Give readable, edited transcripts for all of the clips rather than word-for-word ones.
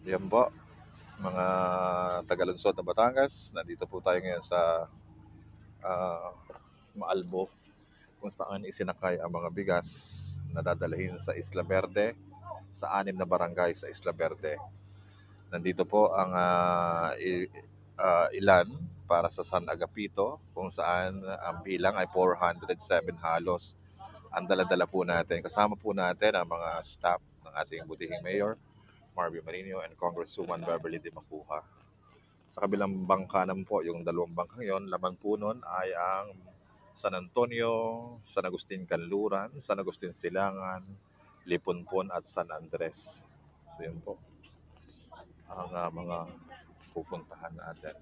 Yan po, mga taga-lungsod ng Batangas. Nandito po tayo ngayon sa ah, Maalbo kung saan isinakay ang mga bigas na dadalhin sa Isla Verde, sa 6 na barangay sa Isla Verde. Nandito po ang ilan para sa San Agapito kung saan ang bilang ay 407 halos. Ang daladala po natin. Kasama po natin ang mga staff ng ating butihing mayor, Marvin Marino and Congresswoman Beverly De Macuja. Sa kabilang bangka naman po, yung dalawang bangkang yon, laman po nun ay ang San Antonio, San Agustin Canluran, San Agustin Silangan, Lipunpon at San Andres. So yun po ang mga pupuntahan natin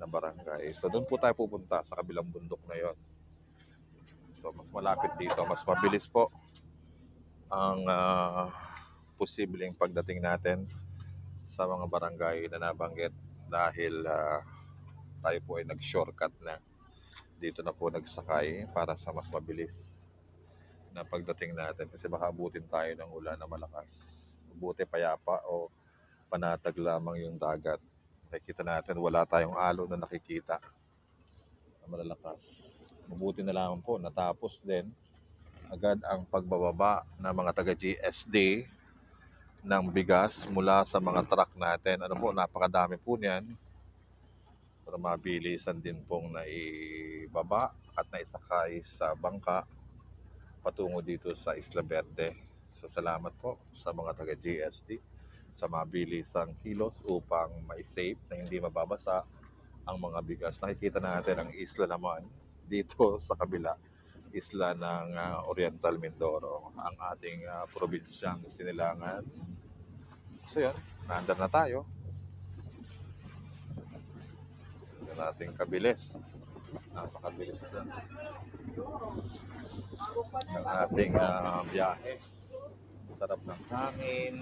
na barangay. So doon po tayo pupunta sa kabilang bundok na yon. So mas malapit dito, mas mabilis po ang posibleng pagdating natin sa mga barangay na nabanggit dahil tayo po ay nag-shortcut na. Dito na po nagsakay para sa mas mabilis na pagdating natin kasi baka abutin tayo ng ulan na malakas. Buti payapa o panatag lamang yung dagat. Nakikita natin wala tayong alon na nakikita na malalakas. Mabuti na lamang po natapos din agad ang pagbababa ng mga taga GSD ng bigas mula sa mga truck natin. Ano po, napakadami po niyan para mabilisan din pong naibaba at naisakay sa bangka patungo dito sa Isla Verde. So salamat po sa mga taga GST sa mabilisang kilos upang ma-save na hindi mababasa ang mga bigas. Nakikita natin ang isla naman dito sa kabila, isla ng Oriental Mindoro, ang ating probinsyang Sinilangan. So yun, naandar na tayo. Yung ating kabilis. Napakabilis na ng ating biyahe. Sarap ng hangin.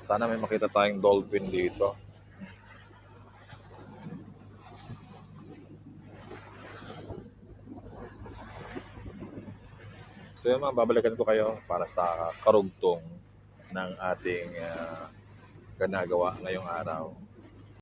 Sana may makita tayong dolphin dito. So yun, babalikan ko kayo para sa karugtong ng ating ginagawa ngayong araw.